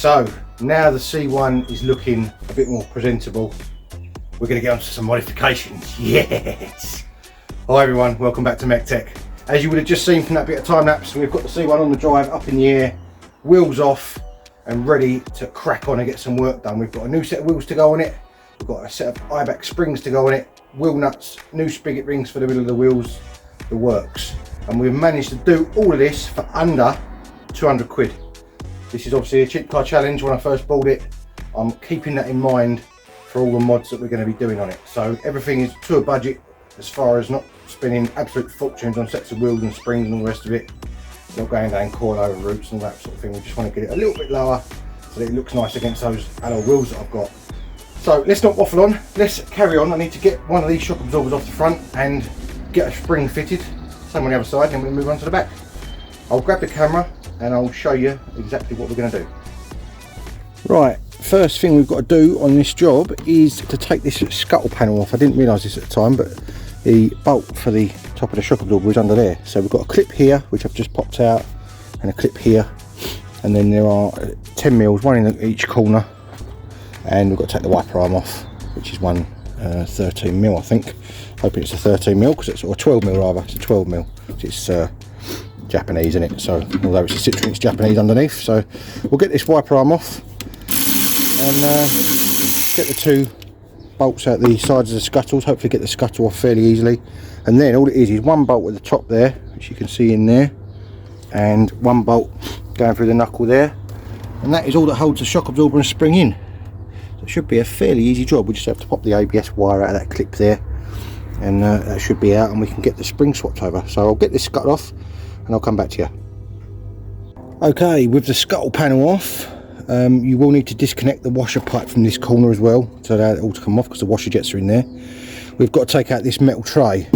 So now the C1 is looking a bit more presentable, we're going to get on to some modifications. Yes! Hi everyone, welcome back to MEC-TEC. As you would have just seen from that bit of time lapse, we've got the C1 on the drive, up in the air, wheels off, and ready to crack on and get some work done. We've got a new set of wheels to go on it, we've got a set of eye-back springs to go on it, wheel nuts, new spigot rings for the middle of the wheels, the works. And we've managed to do all of this for under 200 quid. This is obviously a cheap car challenge. When I first bought it, I'm keeping that in mind for all the mods that we're going to be doing on it. So everything is to a budget as far as not spending absolute fortunes on sets of wheels and springs and all the rest of it. Not going down coil-over routes and that sort of thing. We just want to get it a little bit lower so that it looks nice against those alloy wheels that I've got. So let's not waffle on, let's carry on. I need to get one of these shock absorbers off the front and get a spring fitted. Same on the other side, then we'll move on to the back. I'll grab the camera and I'll show you exactly what we're going to do. Right, first thing we've got to do on this job is to take this scuttle panel off. I didn't realise this at the time, but the bolt for the top of the shock absorber is under there. So we've got a clip here, which I've just popped out, and a clip here. And then there are 10 mils, one in each corner. And we've got to take the wiper arm off, which is one 13 mil, I think. Hoping it's a 13 mil, because it's, or 12 mil rather, it's a 12 mil. It's Japanese, isn't it? So although it's a Citroen, it's Japanese underneath. So we'll get this wiper arm off and get the two bolts out the sides of the scuttles. Hopefully get the scuttle off fairly easily. And then all it is one bolt at the top there, which you can see in there, and one bolt going through the knuckle there. And that is all that holds the shock absorber and spring in. So it should be a fairly easy job. We just have to pop the ABS wire out of that clip there, and that should be out, and we can get the spring swapped over. So I'll get this scuttle off and I'll come back to you. Okay, with the scuttle panel off, you will need to disconnect the washer pipe from this corner as well, to allow it all to come off, because the washer jets are in there. We've got to take out this metal tray,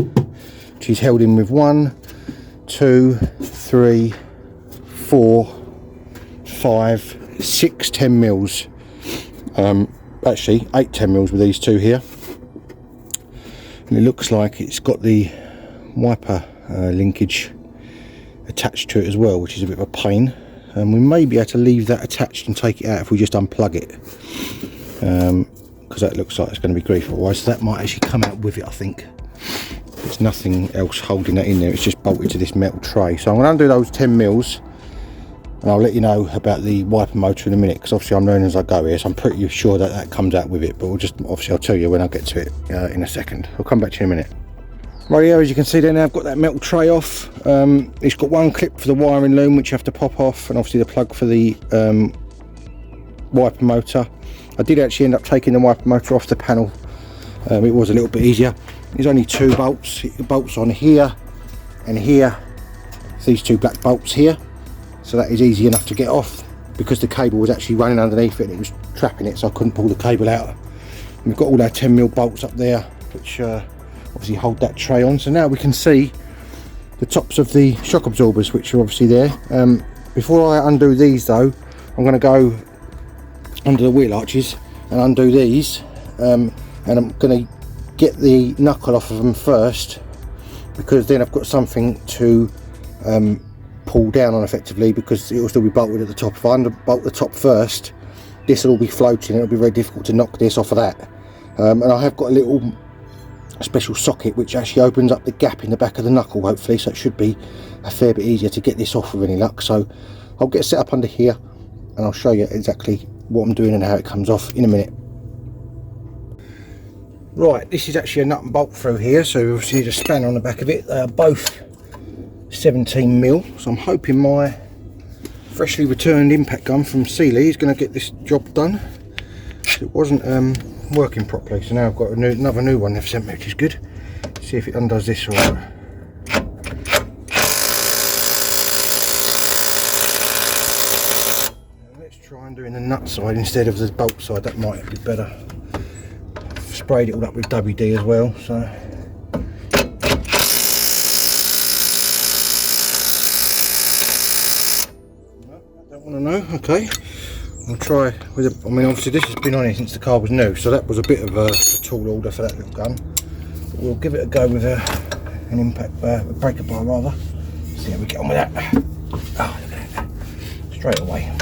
which is held in with 1, 2, 3, 4, 5, 6 10 mils. Actually 8 10 mils with these two here. And it looks like it's got the wiper linkage attached to it as well, which is a bit of a pain. And we may be able to leave that attached and take it out if we just unplug it, because that looks like it's going to be grief otherwise. So that might actually come out with it, I think. There's nothing else holding that in there, it's just bolted to this metal tray. So I'm going to undo those 10 mils and I'll let you know about the wiper motor in a minute, because obviously I'm learning as I go here, so I'm pretty sure that that comes out with it, but we'll just, obviously I'll tell you when I get to it in a second. I'll come back to you in a minute. Right here, as you can see there now, I've got that metal tray off. It's got one clip for the wiring loom, which you have to pop off, and obviously the plug for the wiper motor. I did actually end up taking the wiper motor off the panel. It was a little bit easier. There's only 2 bolts. The bolts on here and here. These 2 black bolts here. So that is easy enough to get off, because the cable was actually running underneath it and it was trapping it, so I couldn't pull the cable out. And we've got all our 10 mil bolts up there, which obviously hold that tray on. So now we can see the tops of the shock absorbers, which are obviously there. Before I undo these though, I'm going to go under the wheel arches and undo these, and I'm going to get the knuckle off of them first, because then I've got something to pull down on effectively, because it will still be bolted at the top. If I underbolt the top first, this will all be floating, it'll be very difficult to knock this off of that. And I have got a little special socket which actually opens up the gap in the back of the knuckle, hopefully, so it should be a fair bit easier to get this off with any luck. So I'll get set up under here and I'll show you exactly what I'm doing and how it comes off in a minute. Right, this is actually a nut and bolt through here, so obviously there's a spanner on the back of it. They are both 17 mil, so I'm hoping my freshly returned impact gun from Sealy is going to get this job done. It wasn't working properly, so now I've got another new one they've sent me, which is good. See if it undoes this all right. Let's try and do the nut side instead of the bolt side, that might be better. I've sprayed it all up with WD as well, so no, I don't want to know. Okay, I'll try with a, I mean obviously this has been on here since the car was new, so that was a bit of a tall order for that little gun. But we'll give it a go with an impact bar, a breaker bar rather. See how we get on with that. Oh, look at that. Straight away.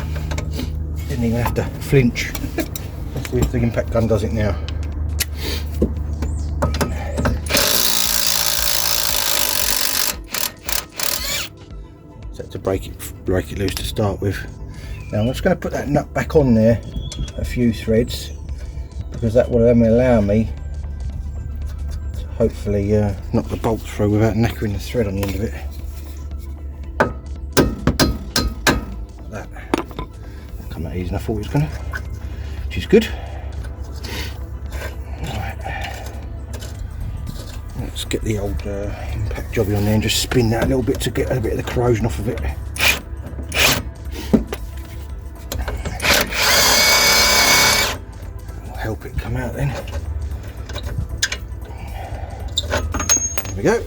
Didn't even have to flinch. Let's see if the impact gun does it now. Set to break it loose to start with. Now I'm just going to put that nut back on there a few threads, because that will then allow me to hopefully knock the bolt through without knackering the thread on the end of it. Like that. That'll come out easier than I thought it was going to, which is good. Right. Let's get the old impact jobby on there and just spin that a little bit to get a bit of the corrosion off of it. Help it come out then. There we go.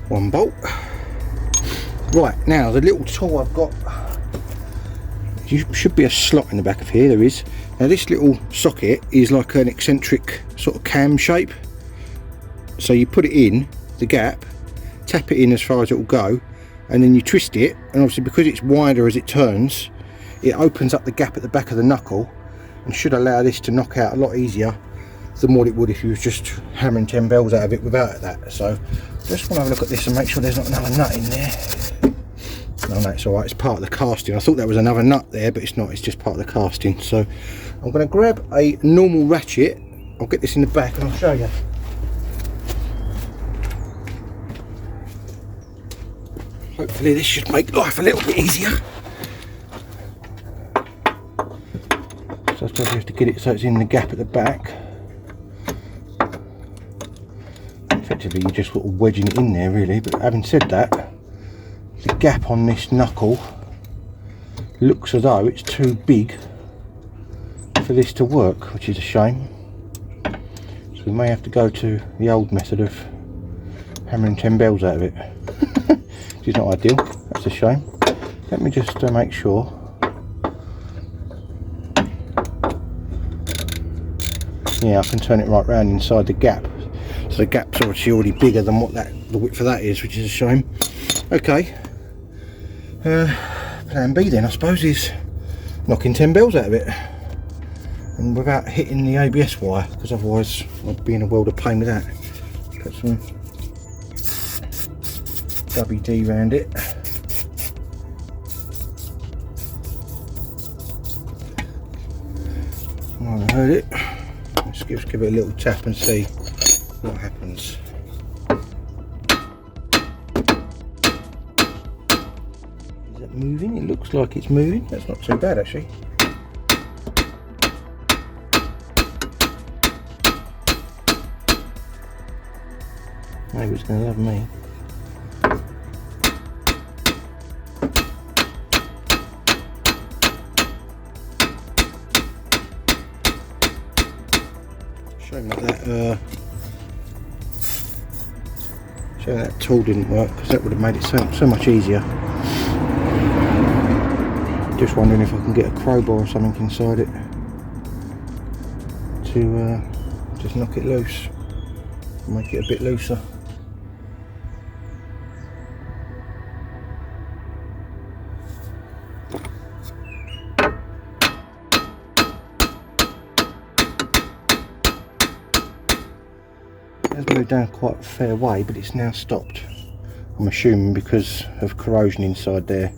One bolt. Right, now the little tool I've got, there should be a slot in the back of here. There is. Now this little socket is like an eccentric sort of cam shape. So you put it in the gap, tap it in as far as it will go, and then you twist it, and obviously because it's wider as it turns, it opens up the gap at the back of the knuckle and should allow this to knock out a lot easier than what it would if you was just hammering 10 bells out of it without that. So just want to have a look at this and make sure there's not another nut in there. No, it's alright, it's part of the casting. I thought that was another nut there, but it's not, it's just part of the casting. So I'm going to grab a normal ratchet, I'll get this in the back and I'll show you. Hopefully this should make life a little bit easier. So I suppose you have to get it so it's in the gap at the back. Effectively you're just sort of wedging it in there really, but having said that, the gap on this knuckle looks as though it's too big for this to work, which is a shame. So we may have to go to the old method of hammering 10 bells out of it. Which is not ideal, that's a shame. Let me just make sure. Yeah, I can turn it right round inside the gap. So the gap's obviously already bigger than what the width of that is, which is a shame. Okay. Plan B then, I suppose, is knocking 10 bells out of it. And without hitting the ABS wire, because otherwise I'd be in a world of pain with that. Put some WD round it. I heard it. Let's give it a little tap and see what happens. Is it moving? It looks like it's moving. That's not too bad actually. Maybe it's going to love me. Shame that tool didn't work, because that would have made it so much easier. Just wondering if I can get a crowbar or something inside it to just knock it loose, make it a bit looser. It's moved down quite a fair way, but it's now stopped. I'm assuming because of corrosion inside there.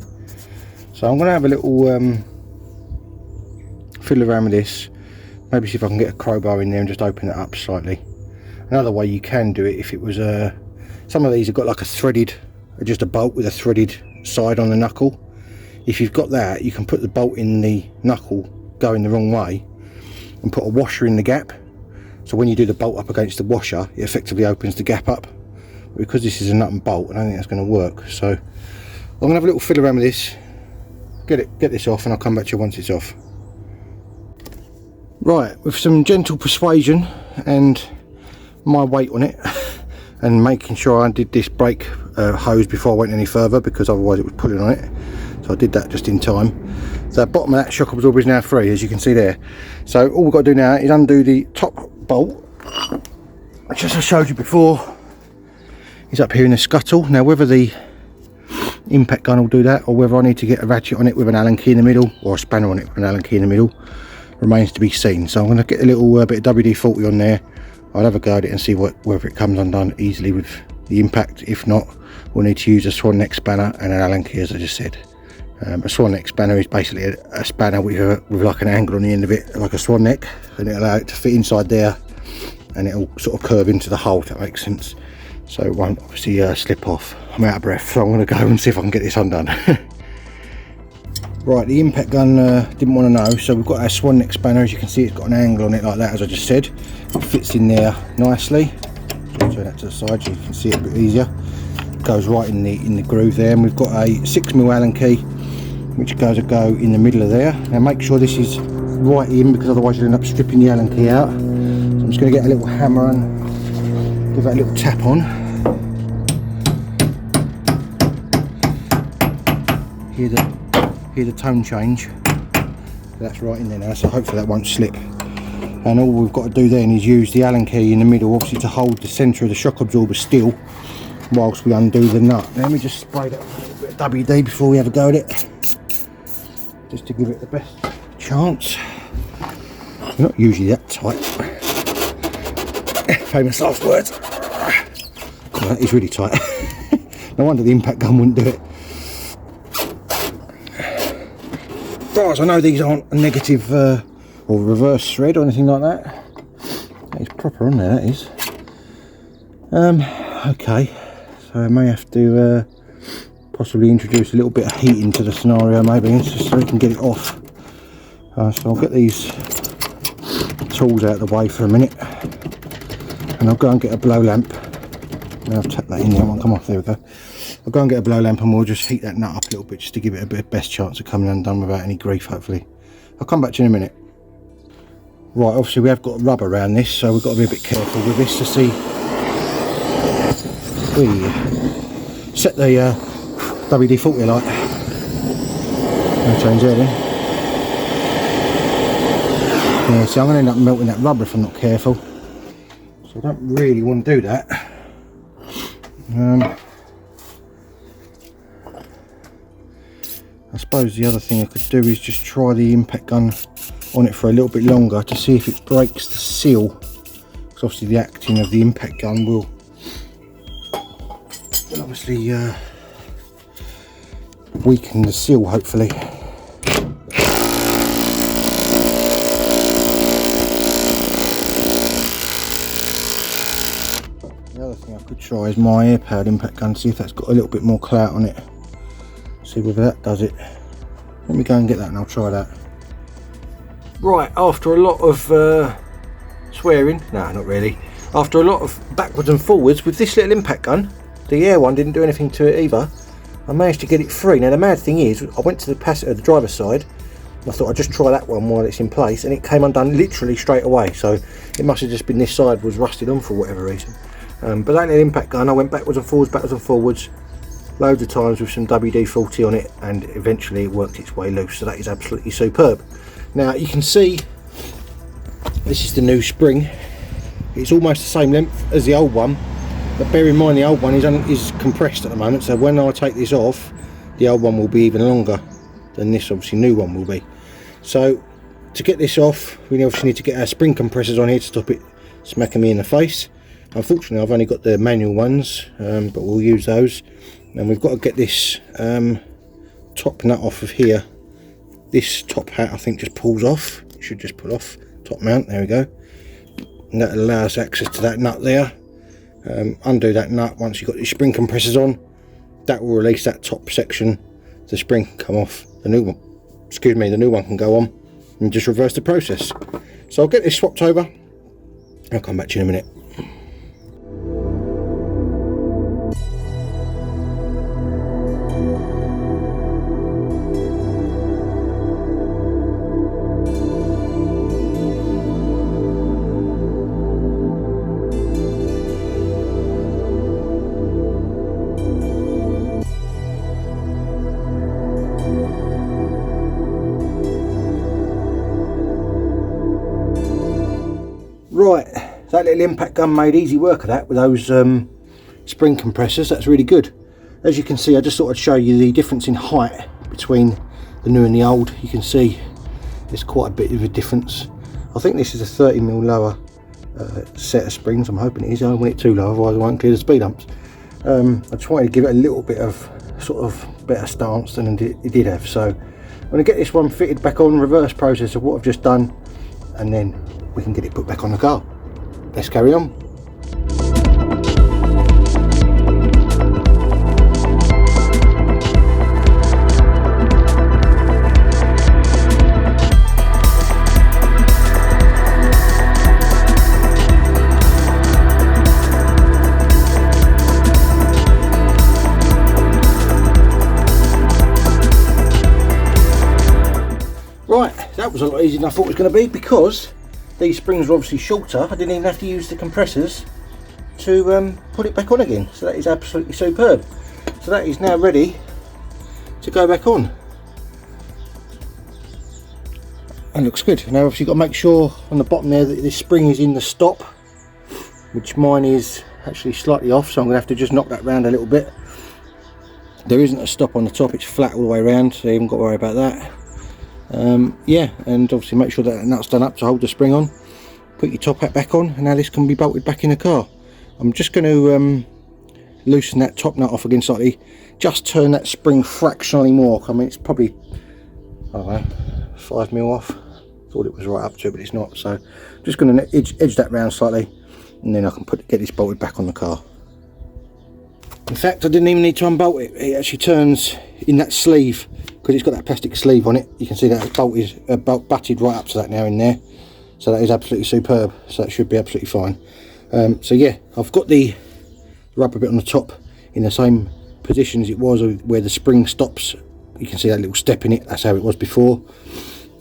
So I'm going to have a little fiddle around with this, maybe see if I can get a crowbar in there and just open it up slightly. Another way you can do it, if it was some of these have got like a threaded, just a bolt with a threaded side on the knuckle. If you've got that, you can put the bolt in the knuckle going the wrong way and put a washer in the gap. So when you do the bolt up against the washer, it effectively opens the gap up. But because this is a nut and bolt, I don't think that's going to work. So I'm going to have a little fiddle around with this, get this off, and I'll come back to you once it's off. Right, with some gentle persuasion and my weight on it, and making sure I did this brake hose before I went any further, because otherwise it was pulling on it. So I did that just in time. The bottom of that shock absorber is now free, as you can see there. So all we've got to do now is undo the top bolt, which, as I showed you before, is up here in the scuttle. Now whether the impact gun will do that, or whether I need to get a ratchet on it with an Allen key in the middle, or a spanner on it with an Allen key in the middle, remains to be seen. So I'm going to get a little bit of WD-40 on there. I'll have a go at it and see whether it comes undone easily with the impact. If not, we'll need to use a swan neck spanner and an Allen key, as I just said. A swan neck spanner is basically a spanner with like an angle on the end of it, like a swan neck, and it'll allow it to fit inside there, and it'll sort of curve into the hole, if that makes sense. So it won't obviously slip off. I'm out of breath, so I'm going to go and see if I can get this undone. Right, the impact gun didn't want to know, so we've got our swan neck spanner. As you can see, it's got an angle on it like that, as I just said. It fits in there nicely. Just turn that to the side so you can see it a bit easier. It goes right in the groove there, and we've got a 6mm Allen key, which goes in the middle of there. Now make sure this is right in, because otherwise you'll end up stripping the Allen key out. So I'm just going to get a little hammer and give that a little tap on. Hear the tone change. That's right in there now, so hopefully that won't slip. And all we've got to do then is use the Allen key in the middle, obviously, to hold the centre of the shock absorber still whilst we undo the nut. Now, let me just spray that with a little bit of WD before we have a go at it, just to give it the best chance. It's not usually that tight. Famous last words. God, that is really tight. No wonder the impact gun wouldn't do it. As I know these aren't a negative or reverse thread or anything like that. That is proper on there, that is. Okay, so I may have to possibly introduce a little bit of heat into the scenario, maybe, just so we can get it off. So I'll get these tools out of the way for a minute, and I'll go and get a blow lamp. Now I've tapped that in there, it won't come off, there we go. I'll go and get a blow lamp and we'll just heat that nut up a little bit, just to give it a bit of best chance of coming undone without any grief, hopefully. I'll come back to you in a minute. Right, obviously we have got rubber around this, so we've got to be a bit careful with this to see. We set the WD-40 light. I'll change there then. Yeah, see, I'm going to end up melting that rubber if I'm not careful. So I don't really want to do that. I suppose the other thing I could do is just try the impact gun on it for a little bit longer to see if it breaks the seal, because obviously the acting of the impact gun will obviously weaken the seal, hopefully. The other thing I could try is my air powered impact gun, see if that's got a little bit more clout on it. See whether that does it. Let me go and get that and I'll try that. Right, after a lot of swearing, no, not really, after a lot of backwards and forwards with this little impact gun, the air one didn't do anything to it either. I managed to get it free. Now the mad thing is, I went to the driver's side, and I thought I'd just try that one while it's in place, and it came undone literally straight away. So it must have just been this side was rusted on for whatever reason. But that little impact gun, I went backwards and forwards, loads of times with some WD-40 on it, and eventually it worked its way loose. So that is absolutely superb. Now you can see this is the new spring. It's almost the same length as the old one, but bear in mind the old one is compressed at the moment, so when I take this off, the old one will be even longer than this obviously new one will be. So to get this off, we obviously need to get our spring compressors on here to stop it smacking me in the face. Unfortunately I've only got the manual ones, but we'll use those. And we've got to get this top nut off of here. This top hat I think just pulls off. It should just pull off. Top mount, there we go. And that allows access to that nut there. Undo that nut once you've got your spring compressors on. That will release that top section. The spring can come off. The new one, excuse me, the new one can go on, and just reverse the process. So I'll get this swapped over. I'll come back to you in a minute. Right, that little impact gun made easy work of that with those spring compressors. That's really good. As you can see, I just thought I'd show you the difference in height between the new and the old. You can see there's quite a bit of a difference. I think this is a 30mm lower set of springs. I'm hoping it is. I don't want it too low, otherwise I won't clear the speed humps. I just wanted to give it a little bit of sort of better stance than it did have. So I'm going to get this one fitted back on, reverse process of what I've just done, and then we can get it put back on the car. Let's carry on. Right, that was a lot easier than I thought it was going to be, because these springs are obviously shorter. I didn't even have to use the compressors to put it back on again. So that is absolutely superb. So that is now ready to go back on. And looks good. Now obviously you've got to make sure on the bottom there that this spring is in the stop, which mine is actually slightly off, so I'm going to have to just knock that round a little bit. There isn't a stop on the top, it's flat all the way around, so you haven't got to worry about that. Yeah, and obviously make sure that nut's done up to hold the spring on. Put your top hat back on, and now this can be bolted back in the car. I'm just going to loosen that top nut off again slightly, just turn that spring fractionally more. I mean, it's probably, I don't know, 5mm off. Thought it was right up to it, but it's not. So just going to edge that round slightly, and then I can get this bolted back on the car. In fact, I didn't even need to unbolt it. It actually turns in that sleeve, because it's got that plastic sleeve on it. You can see that it's butted right up to that now in there. So that is absolutely superb. So that should be absolutely fine. So yeah, I've got the rubber bit on the top in the same position as it was where the spring stops. You can see that little step in it. That's how it was before.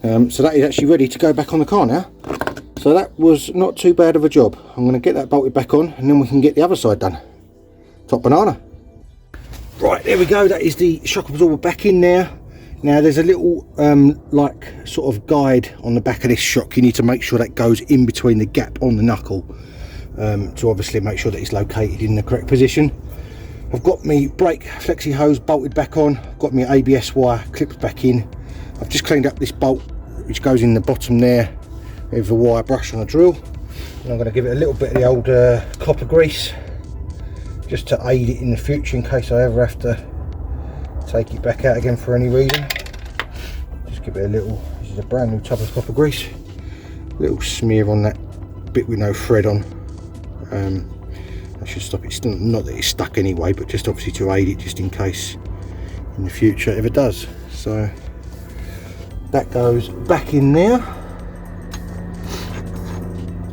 So that is actually ready to go back on the car now. So that was not too bad of a job. I'm going to get that bolted back on, and then we can get the other side done. Top banana. Right, there we go. That is the shock absorber back in there. Now there's a little like sort of guide on the back of this shock. You need to make sure that goes in between the gap on the knuckle to obviously make sure that it's located in the correct position. I've got my brake flexi hose bolted back on. I've got my ABS wire clipped back in. I've just cleaned up this bolt which goes in the bottom there with a wire brush on a drill, and I'm going to give it a little bit of the old copper grease just to aid it in the future in case I ever have to take it back out again for any reason. Just give it a little, this is a brand new tub of copper grease, a little smear on that bit with no thread on. That should stop it, not that it's stuck anyway, but just obviously to aid it just in case in the future it ever does. So that goes back in there,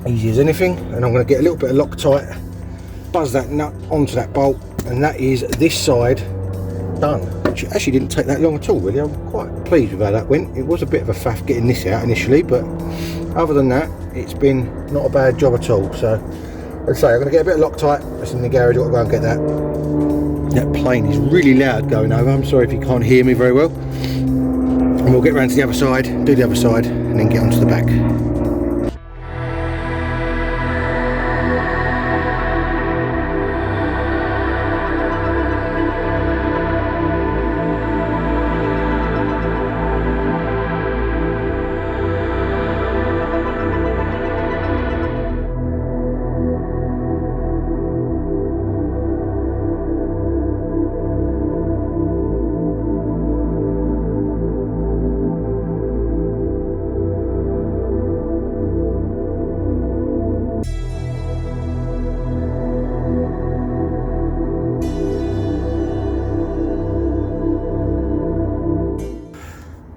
easy as anything. And I'm going to get a little bit of Loctite, buzz that nut onto that bolt, and that is this side done, which actually didn't take that long at all really. I'm quite pleased with how that went. It was a bit of a faff getting this out initially, but other than that it's been not a bad job at all. So let's say I'm going to get a bit of Loctite. That's in the garage. I've got to go and get that. That plane is really loud going over. I'm sorry if you can't hear me very well. And we'll get round to the other side, do the other side, and then get onto the back.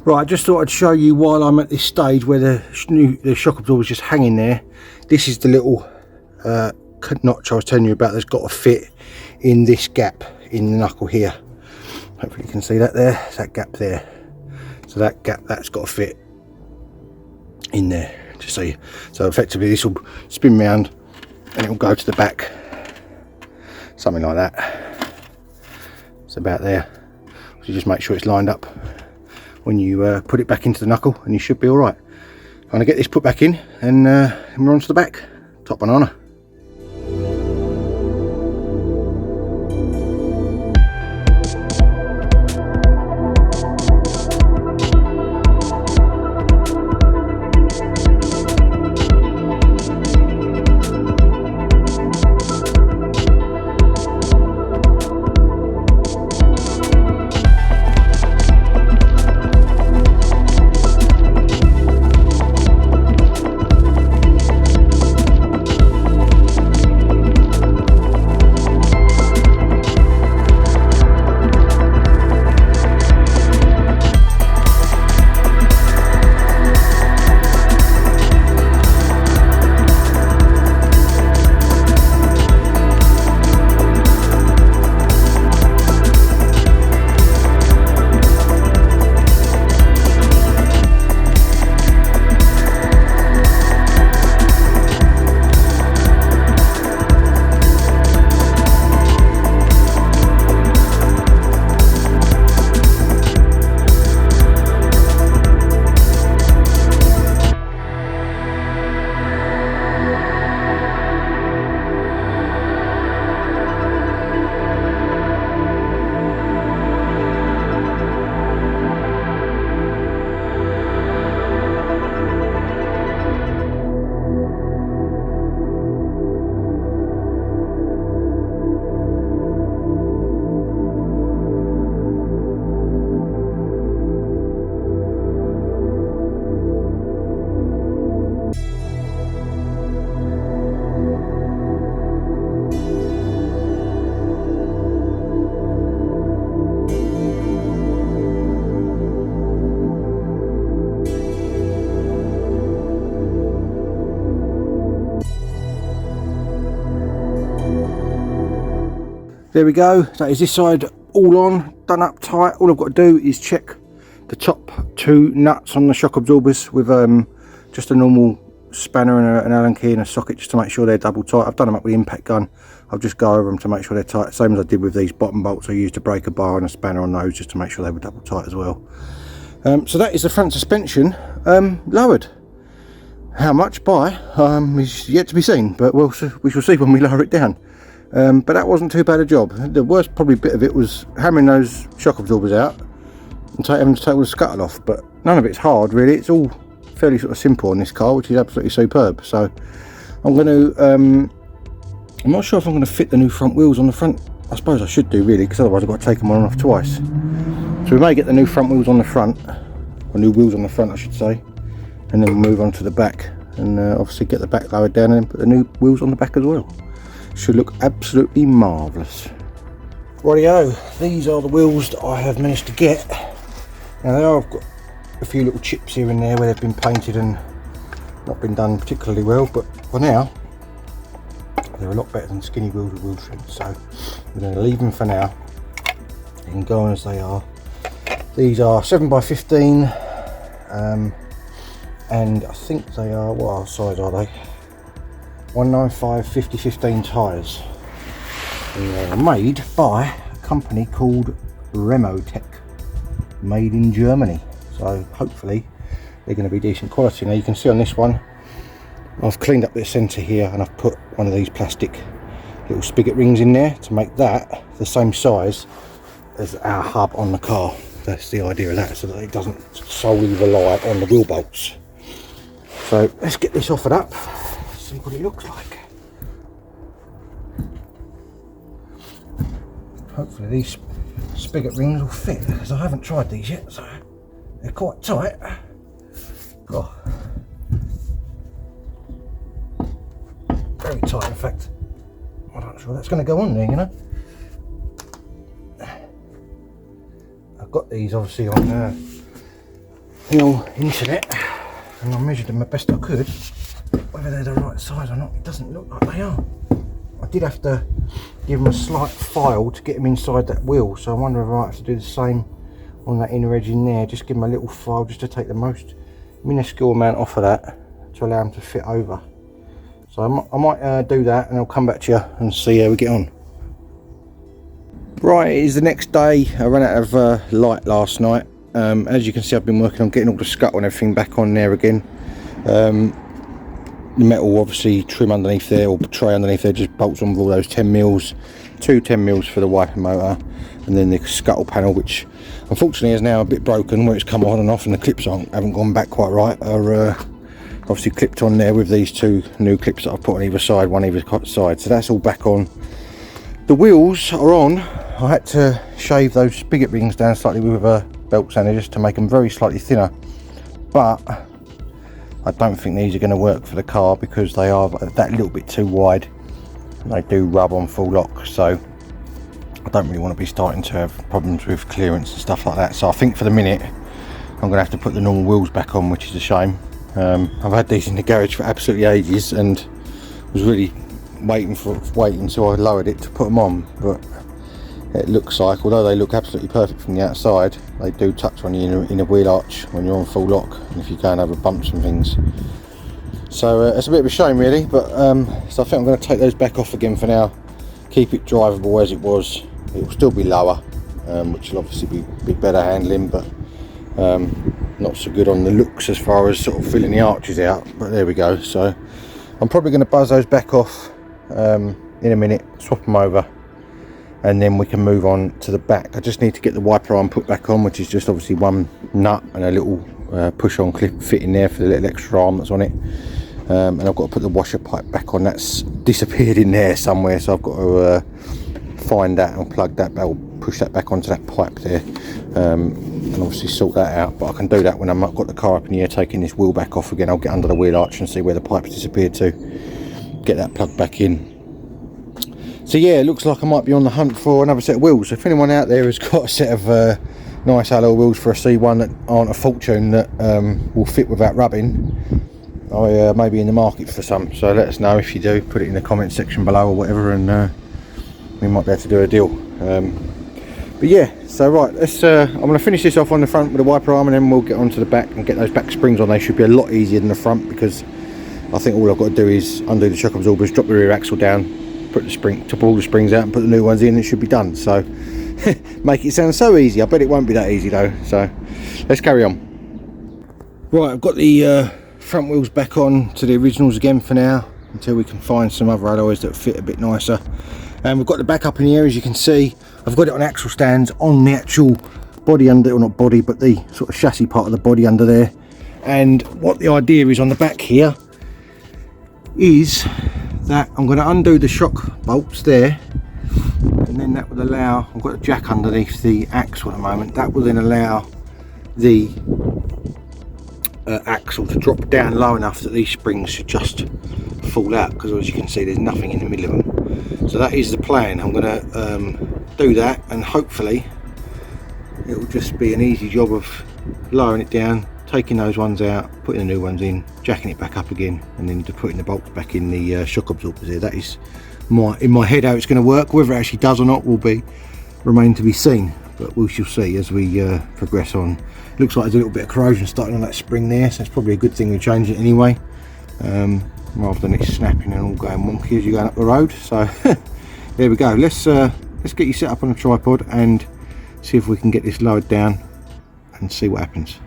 Right, I just thought I'd show you while I'm at this stage where the shock absorber is just hanging there. This is the little notch I was telling you about that's got to fit in this gap in the knuckle here. Hopefully you can see that there, that gap there. So that gap, that's got to fit in there, just so so effectively this will spin round and it will go to the back, something like that. It's about there. So just make sure it's lined up when you put it back into the knuckle, and you should be all right. I'm going to get this put back in, and we're on to the back. Top banana. There we go, that is this side all on, done up tight. All I've got to do is check the top 2 nuts on the shock absorbers with just a normal spanner and an Allen key and a socket, just to make sure they're double tight. I've done them up with the impact gun. I'll just go over them to make sure they're tight, same as I did with these bottom bolts. I used a breaker bar and a spanner on those just to make sure they were double tight as well. So that is the front suspension lowered. How much by is yet to be seen, but we shall see when we lower it down. But that wasn't too bad a job. The worst probably bit of it was hammering those shock absorbers out and having to take all the scuttle off, but none of it's hard really. It's all fairly sort of simple on this car, which is absolutely superb. So I'm going to I'm not sure if I'm going to fit the new front wheels on the front. I suppose I should do really, because otherwise I've got to take them on and off twice. So we may get the new front wheels on the front, or new wheels on the front I should say, and then we'll move on to the back and obviously get the back lowered down and then put the new wheels on the back as well. Should look absolutely marvellous. Rightio, these are the wheels that I have managed to get. Now I've got a few little chips here and there where they've been painted and not been done particularly well, but for now they're a lot better than skinny wheels with wheel trim, so we're going to leave them for now. They can go on as they are. These are 7x15 and I think they are, what size are they? 195 50/15 tyres. They are made by a company called MEC-TEC, made in Germany, so hopefully they're going to be decent quality. Now you can see on this one I've cleaned up the centre here and I've put one of these plastic little spigot rings in there to make that the same size as our hub on the car. That's the idea of that, so that it doesn't solely rely on the wheel bolts. So let's get this offered up, see what it looks like. Hopefully these spigot rings will fit, because I haven't tried these yet, so they're quite tight. Oh. Very tight in fact. I'm not sure that's going to go on there, you know. I've got these obviously on the old internet and I measured them the best I could. Whether they're the right size or not, it doesn't look like they are. I did have to give them a slight file to get them inside that wheel, so I wonder if I have to do the same on that inner edge in there. Just give them a little file just to take the most minuscule amount off of that to allow them to fit over. So I might do that and I'll come back to you and see how we get on. Right, it is the next day. I ran out of light last night. As you can see, I've been working on getting all the scuttle and everything back on there again. The metal obviously trim underneath there, or tray underneath there, just bolts on with all those 10 mils, 2 10 mils for the wiper motor, and then the scuttle panel, which unfortunately is now a bit broken where it's come on and off and the clips haven't gone back quite right, are obviously clipped on there with these 2 new clips that I've put on either side, one either side. So that's all back on. The wheels are on. I had to shave those spigot rings down slightly with a belt sander just to make them very slightly thinner, but I don't think these are going to work for the car because they are that little bit too wide and they do rub on full lock, so I don't really want to be starting to have problems with clearance and stuff like that. So I think for the minute I'm going to have to put the normal wheels back on, which is a shame. I've had these in the garage for absolutely ages and was really waiting until I lowered it to put them on, but it looks like, although they look absolutely perfect from the outside, they do touch on the inner wheel arch when you're on full lock and if you're going over bumps and things. So it's a bit of a shame really, but so I think I'm going to take those back off again for now, keep it drivable as it was. It will still be lower, which will obviously be better handling, but not so good on the looks as far as sort of filling the arches out, but there we go. So I'm probably going to buzz those back off in a minute, swap them over, and then we can move on to the back. I just need to get the wiper arm put back on, which is just obviously one nut and a little push on clip fit in there for the little extra arm that's on it, and I've got to put the washer pipe back on. That's disappeared in there somewhere, so I've got to find that and plug that, or push that back onto that pipe there, and obviously sort that out. But I can do that when I've got the car up in the air, taking this wheel back off again. I'll get under the wheel arch and see where the pipe's disappeared to, get that plugged back in. So yeah, it looks like I might be on the hunt for another set of wheels. So if anyone out there has got a set of nice alloy wheels for a C1 that aren't a fortune, that will fit without rubbing, I may be in the market for some. So let us know if you do, put it in the comment section below or whatever, and we might be able to do a deal. But yeah, so right, let's I'm going to finish this off on the front with a wiper arm, and then we'll get onto the back and get those back springs on. They should be a lot easier than the front, because I think all I've got to do is undo the shock absorbers, drop the rear axle down, put all the springs out and put the new ones in, it should be done. So make it sound so easy. I bet it won't be that easy though. So let's carry on. Right, I've got the front wheels back on to the originals again for now, until we can find some other alloys that fit a bit nicer. And we've got the back up in the air, as you can see. I've got it on axle stands on the actual body under, or not body, but the sort of chassis part of the body under there. And what the idea is on the back here is that I'm going to undo the shock bolts there, and then that will allow, I've got a jack underneath the axle at the moment, that will then allow the axle to drop down low enough that these springs should just fall out, because as you can see there's nothing in the middle of them. So that is the plan. I'm going to do that, and hopefully it will just be an easy job of lowering it down, taking those ones out, putting the new ones in, jacking it back up again, and then putting the bolts back in the shock absorbers there. That is in my head how it's going to work. Whether it actually does or not will remain to be seen, but we shall see as we progress on. Looks like there's a little bit of corrosion starting on that spring there, so it's probably a good thing we change it anyway, rather than it snapping and all going wonky as you're going up the road. So there we go. Let's get you set up on a tripod and see if we can get this lowered down and see what happens.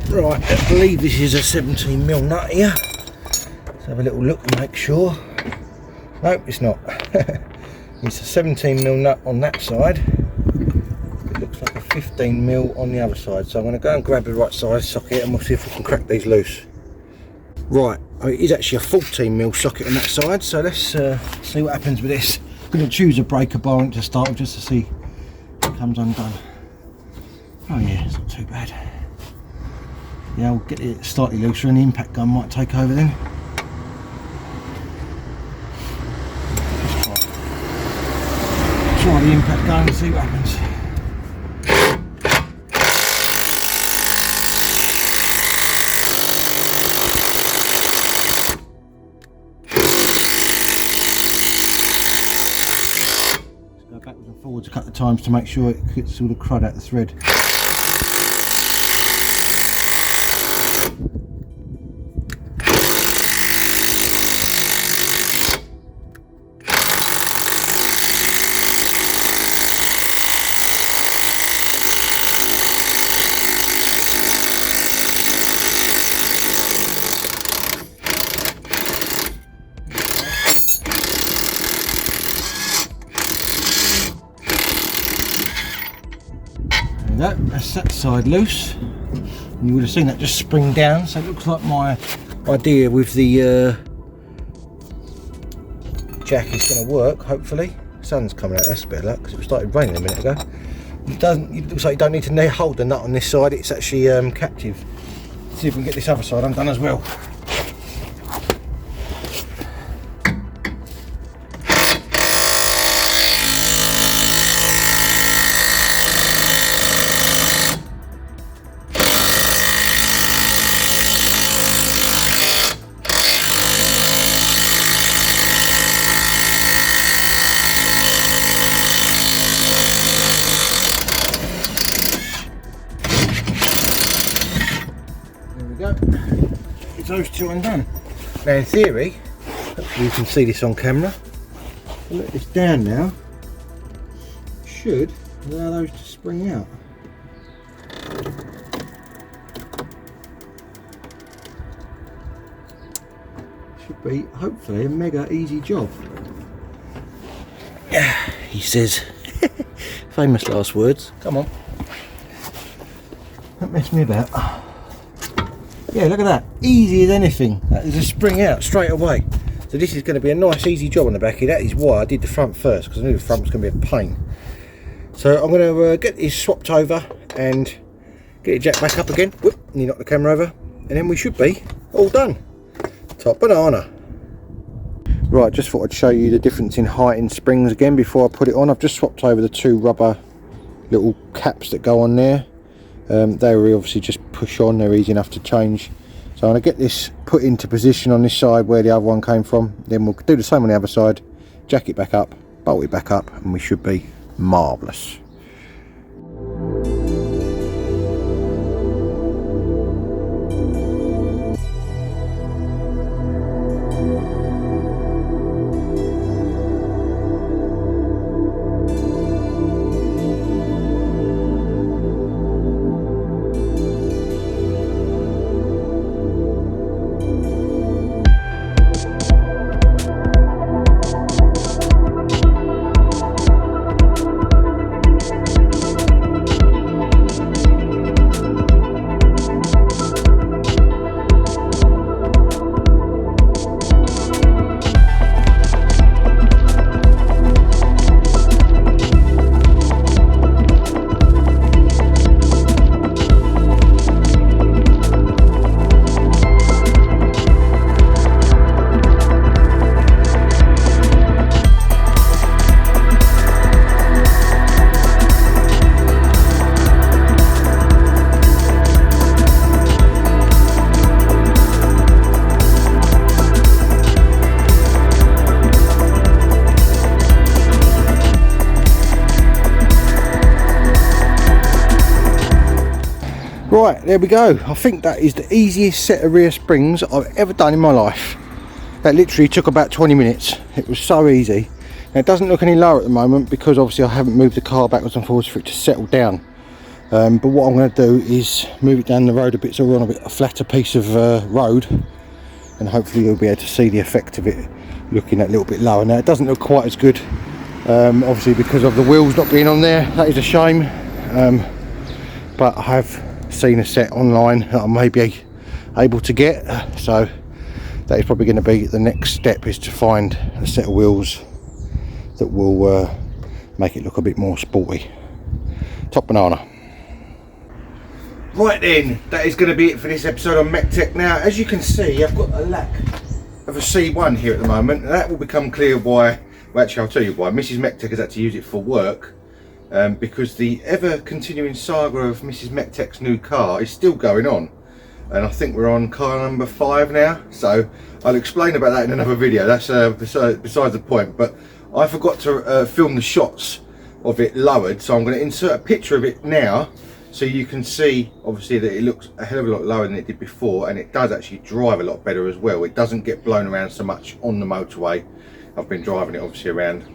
Right, I believe this is a 17mm nut here. Let's have a little look and make sure. Nope, it's not. It's a 17mm nut on that side. It looks like a 15mm on the other side. So I'm going to go and grab the right size socket, and we'll see if we can crack these loose. Right, it is actually a 14mm socket on that side, so let's see what happens with this. I'm going to choose a breaker bar to start with, just to see if it comes undone. Oh yeah, it's not too bad. Yeah, I'll get it slightly looser and the impact gun might take over then. Try the impact gun and see what happens. Just go backwards and forwards a couple of times to make sure it gets all the crud out the thread. That's that side loose. You would have seen that just spring down, so it looks like my idea with the jack is going to work, hopefully. The sun's coming out, that's a bit of luck, because it started raining a minute ago. It looks like you don't need to hold the nut on this side, it's actually captive. Let's see if we can get this other side undone as well. Those two undone. Now in theory, hopefully you can see this on camera, I'll let this down now, should allow those to spring out. Should be hopefully a mega easy job. Yeah, he says. Famous last words. Come on, don't mess me about. Yeah, look at that, easy as anything. That is a spring out straight away. So this is going to be a nice easy job on the back here. That is why I did the front first, because I knew the front was going to be a pain. So I'm going to get these swapped over and get it jacked back up again. Whoop, and you knock the camera over, and then we should be all done. Top banana. Right, just thought I'd show you the difference in height in springs again before I put it on. I've just swapped over the two rubber little caps that go on there. They were obviously just push on, they're easy enough to change. So I'm going to get this put into position on this side where the other one came from, then we'll do the same on the other side, jack it back up, bolt it back up, and we should be marvellous. Right, there we go. I think that is the easiest set of rear springs I've ever done in my life. That literally took about 20 minutes. It was so easy. Now, it doesn't look any lower at the moment because obviously I haven't moved the car backwards and forwards for it to settle down. But what I'm going to do is move it down the road a bit so we're on a flatter piece of road, and hopefully you'll be able to see the effect of it looking a little bit lower. Now, it doesn't look quite as good, obviously because of the wheels not being on there. That is a shame, but I have seen a set online that I may be able to get, so that is probably going to be the next step, is to find a set of wheels that will make it look a bit more sporty. Top banana. Right then, that is going to be it for this episode on MEC-TEC. Now, as you can see, I've got a lack of a C1 here at the moment, and that will become clear why, well actually I'll tell you why. Mrs. MEC-TEC has had to use it for work, because the ever continuing saga of Mrs. MEC-TEC's new car is still going on, and I think we're on car number 5 now, so I'll explain about that in another video. That's besides the point. But I forgot to film the shots of it lowered, so I'm going to insert a picture of it now so you can see obviously that it looks a hell of a lot lower than it did before, and it does actually drive a lot better as well. It doesn't get blown around so much on the motorway. I've been driving it obviously around.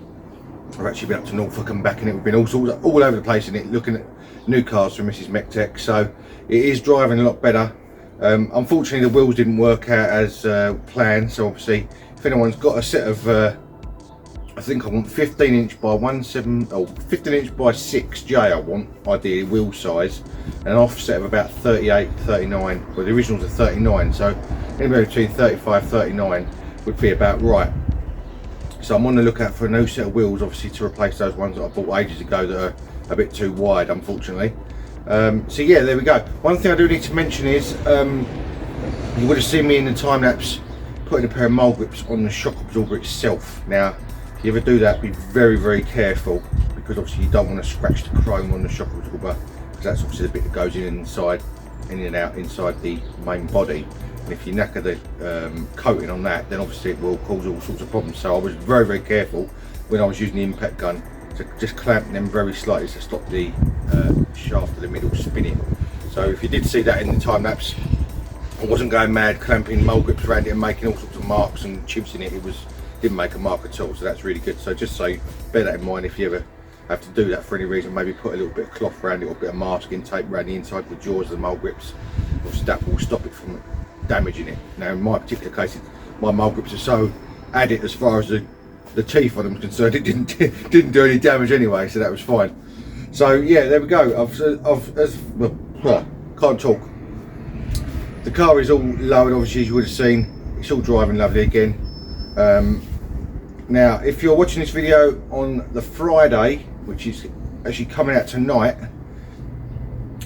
I've actually been up to Norfolk and back in it. We've been all over the place in it, looking at new cars from Mrs. MEC-TEC. So it is driving a lot better. Unfortunately, the wheels didn't work out as planned. So obviously, if anyone's got a set of, I think I want 15" by 15" by 6J. I want ideally wheel size, and an offset of about 38, 39. Well, the originals are 39, so anywhere between 35, 39 would be about right. So I'm on the lookout for a new set of wheels, obviously, to replace those ones that I bought ages ago that are a bit too wide, unfortunately. So yeah, there we go. One thing I do need to mention is, you would have seen me in the time lapse putting a pair of mole grips on the shock absorber itself. Now, if you ever do that, be very, very careful, because obviously you don't want to scratch the chrome on the shock absorber, because that's obviously the bit that goes in and out inside the main body. And if you knacker the coating on that, then obviously it will cause all sorts of problems. So I was very, very careful when I was using the impact gun to just clamp them very slightly to stop the shaft of the middle spinning. So if you did see that in the time lapse, I wasn't going mad clamping mole grips around it and making all sorts of marks and chips in it. Didn't make a mark at all, so that's really good. So just so bear that in mind if you ever have to do that for any reason. Maybe put a little bit of cloth around it or a bit of masking tape around the inside of the jaws of the mole grips. Obviously that will stop it from damaging it. Now in my particular case, my mole grips are so added as far as the teeth on them is concerned, it didn't do any damage anyway, so that was fine. So yeah, there we go. Can't talk. The car is all lowered, obviously, as you would have seen. It's all driving lovely again. Now if you're watching this video on the Friday, which is actually coming out tonight,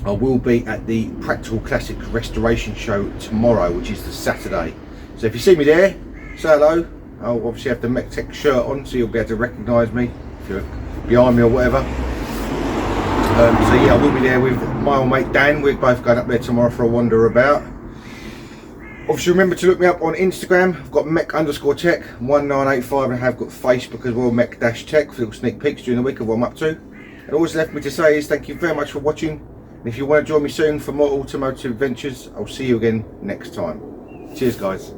I will be at the Practical Classics Restoration Show tomorrow, which is the Saturday. So if you see me there, say hello. I'll obviously have the MEC-TEC shirt on, so you'll be able to recognise me if you're behind me or whatever. So yeah, I will be there with my old mate Dan. We're both going up there tomorrow for a wander about. Obviously remember to look me up on Instagram. I've got MEC_TEC 1985, and I have got Facebook as well, MEC-TEC, for little sneak peeks during the week of what I'm up to. And all that's left me to say is thank you very much for watching, and if you want to join me soon for more automotive adventures, I'll see you again next time. Cheers guys.